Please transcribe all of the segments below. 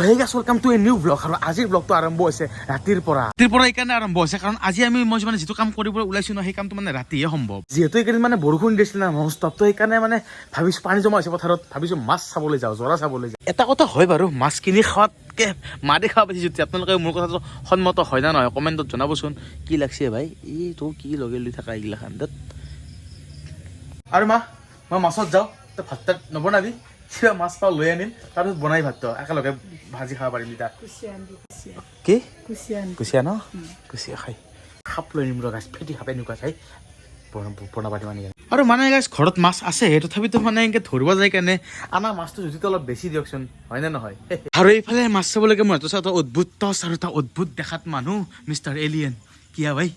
হে গাইছ welcome to a new blog আৰু আজিৰ ব্লগটো আৰম্ভ হৈছে ৰাতিৰ পৰা এইকাৰণে আৰম্ভ হৈছে কাৰণ আজি আমি মই মানে যিটো কাম কৰিবলৈ ওলাইছো ন সেই কামটো মানে ৰাতিয়ে সম্ভৱ যিহেতু এইকেইদিন মানে বৰষুণ দিছিল না নন ষ্টপ তো সেইকাৰণে মানে ভাবিছো পানী জমা হৈছে পথাৰত ভাবিছো মাছ চাবলৈ যাওঁ জৰা চাবলৈ যাওঁ এটা কথা হয় বাৰু মাছ কিনি খোৱাতকে মাৰি খাব বেছি যদি আপোনালোকে মোৰ কথাটো সন্মত হয় না নহয় কমেণ্টত জনাবচোন কি লাগছে ভাই এই তো কি লগে লৈ থাকা এইগিলা খান্দাত আৰু মই মাছত যাওঁ তই ভাত তাত নবনাবি কিবা মাছ পাওঁ লৈ আনিম তাৰপিছত বনাই ভাতটো একেলগে ভাজি খাব পাৰিম এতিয়া কি কুচিয়া ন কুচিয়া খাই খাপ লৈ নিম গাছ ফেটি খাপ এনেকুৱা খাই বনাব পাৰিম আনি আৰু মানে গাছ ঘৰত মাছ আছে তথাপিতো মানে এনেকৈ ধৰিব যায় কাৰণে আমাৰ মাছটো যদিটো অলপ বেছি দিয়কচোন হয়নে নহয় আৰু এইফালে মাছ চাবলৈকে মই এটা অদ্ভুত টচ আৰু এটা অদ্ভুত দেখাত মানুহ মিষ্টাৰ এলিয়েন কিয়া ভাই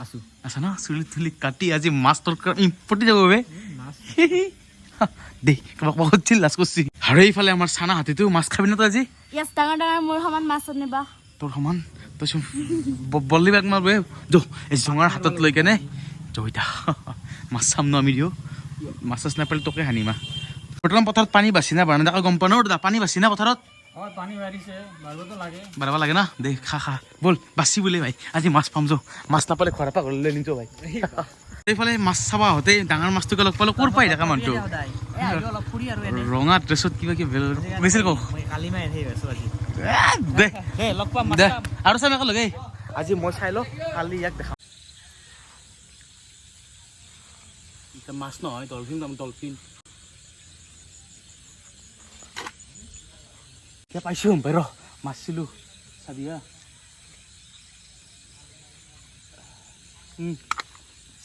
আছো আছা ন চুলি তুলি কাটি আজি মাছ তৰকাৰী পটি যাব বে দেই কাবাক বহুত চিল লাজ কৰিছি আৰু এইফালে আমাৰ চানা হাতীটো মাছ খাবি ন তই আজি ইয়াছ ডাঙৰ ডাঙৰ মোৰ সমান মাছ আনিবা তোৰ সমান তই বল্লি বেগ মাৰবে যো এই জঙাৰ হাতত লৈ কেনে জয়তা মাছ চাম ন আমি দিও মাছ চাছ নাপালে তোকে হানিমা বৰ্তমান পথাৰত পানী বাচি না বাৰা গম পোৱা ন পানী বাচি না পথাৰত পানী বাঢ়িছে বাঢ়িবতো লাগে বাঢ়িব লাগে না দে খা বল বাচি বোলে ভাই আজি মাছ পাম যো মাছ নাপালে ঘৰৰ পৰা ঘৰলৈ নিতো ভাই এইফালে মাছ চাবা আহোঁতে ডাঙৰ মাছটোকে লগ পালোঁ ক'ৰ পাই দেখা মানুহটো ৰঙা ড্ৰেছত কিবা কিবি বেছিল কওক দে আৰু চাম একেলগে আজি মই চাই লওঁ কালি ইয়াক দেখা মাছ নহয় ডলফিন এতিয়া পাইছোঁ পাই ৰ মাছছিলোঁ চাবি হা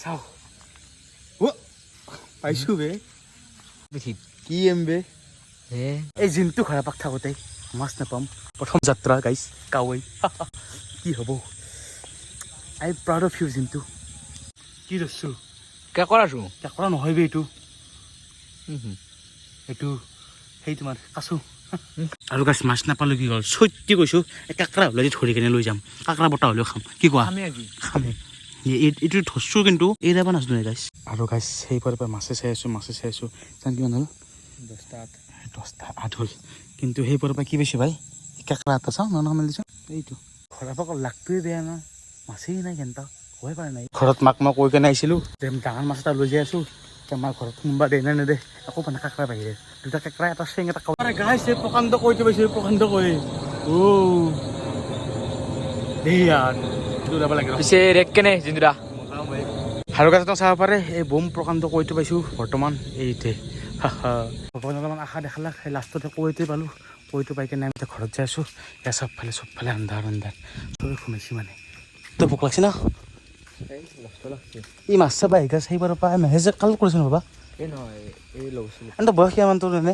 চাও পাইছোঁ বে কি এম বে এই জিনটো ঘৰাপাক থাকোঁতে মাছ নাপাম প্ৰথম যাত্ৰা গাইছ কাৱৈ কি হ'ব আই প্ৰাউড অফ ইউ জিনটো কি ৰৈছোঁ কেঁকৰা নহয় বে এইটো সেই তোমাৰ কাচু আৰু গাছ মাছ নাপালোঁ কি হ'ল চৈতি কৈছোঁ কাকৰা হ'লে ধৰি কেনে লৈ যাম কাকৰা বটা হ'লেও খাম কি কোৱা খামে এইটো ধৰছোঁ কিন্তু এই যাবা নাজানো গাইছ আৰু গাইছ সেইবাৰৰ পৰা মাছে চাই আছোঁ জান কিমান হ'ল 10টা 8 হ'ল কিন্তু সেইবাৰৰ পৰা কি পাইছোঁ ভাই কাকৰা এটা চাওঁ ন মেলি দিছোঁ এইটো ঘৰৰ পৰা লাগটোৱে বেয়া ন মাছেই নাই কেনেটা হৈ পাৰে নাই ঘৰত মাক মই কৈ কেনে আহিছিলোঁ যে ডাঙৰ মাছ এটা লৈ যাই আছোঁ আমাৰ ঘৰত কোনোবা দে নে নেদে একো মানে কাকৰা বাহিৰে দুটা কাকৰা এটা চেং এটা কাকৰা গাইছে প্ৰকাণ্ড কৈটো পাইছোঁ প্ৰকাণ্ড কৈ দেই ইয়াৰ যাব লাগে পিছে ৰেক কেনে জিন্দা আৰু গাছটো চাব পাৰে এই বোম প্ৰকাণ্ড কৈটো পাইছোঁ বৰ্তমান এইতে ভগৱানে অলপমান আশা দেখালে সেই লাষ্টতে কৈটোৱে পালোঁ কৈটো পাই কেনে আমি ঘৰত যাই আছোঁ এয়া চবফালে আন্ধাৰ চবেই সোমাইছে মানে তই ভোক লাগছে না ই মাছ চাবা আহিছা সেইবাৰ পৰা মেহেজে কাল কৰিছে ন বাবা এই নহয় এই লগছিল এনে বয়স কিমান তোৰ এনে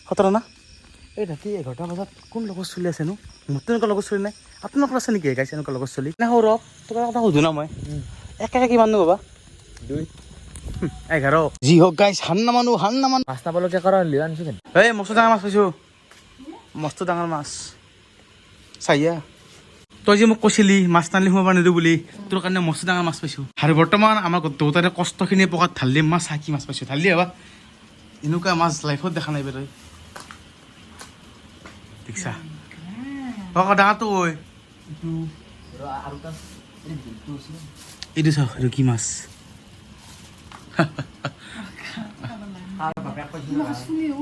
17 না এই ৰাতি 11টা বজাত কোন লগত চলি আছেনো মোৰ তেনেকুৱা লগত চলি নাই আপোনালোকৰ আছে নেকি গাইছে এনেকুৱা লগত চলি না সৌৰভ তোৰ কথা সুধো না মই একে কিমান নো বাবা 2 11 যি হওক গাইছ হান নামানো মাছ নাপালকে কৰা লৈ আনিছোঁ কেন এই মস্ত ডাঙৰ মাছ পাইছোঁ মস্ত ডাঙৰ মাছ চাইয়া তই যে মোক কৈছিলি মাছ টানিলে সোমাব নিদিওঁ বুলি তোৰ কাৰণে মস্ত ডাঙৰ মাছ পাইছোঁ আৰু বৰ্তমান আমাৰ দেউতাৰে কষ্টখিনি পকাত ঢালি মাছ চাকি মাছ পাইছোঁ ঢালি হবা এনেকুৱা মাছ লাইফত দেখা নাই তই দেখিছা ডাঙৰটো ঐ এইটো চাওক এইটো কি মাছ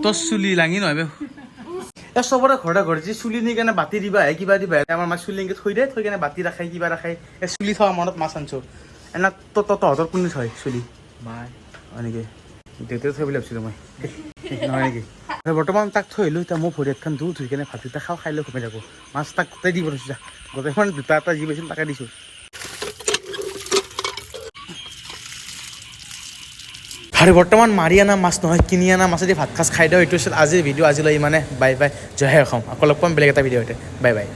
তোৰ চুলি লাঙি নহয় বে এই চবৰে ঘৰ যি চুলি নি কেনে বাতি দিবা কিবা দিবা আমাৰ মাছ চুলি এনেকৈ থৈ কেনে বাতি ৰাখাই কিবা ৰাখাই এই চুলি থোৱা মনত মাছ আনছোঁ এনে তহঁতৰ কোনে থয় চুলি মাই হয় নেকি দেউতাই থৈ বুলি ভাবিছিলোঁ মই নহয় নেকি বৰ্তমান তাক থৈ আহিলোঁ এতিয়া মই ভৰি হাতখন ধুই কেনে ভাত দুটা খাই লৈ ঘুমাই থাকোঁ মাছ তাক গোটেই দিব ধৰিছোঁ গোটেইখন দুটা এটা যি পাইছিলোঁ তাকে দিছোঁ আৰু বৰ্তমান মাৰি অনা মাছ নহয় কিনি অনা মাছেদি ভাত সাজ খাই দিওঁ এইটো আছিল আজিৰ ভিডিঅ' আজিলৈ ইমানে বাই জয় অসম আকৌ লগ পাম বেলেগ এটা ভিডিঅ'তে বাই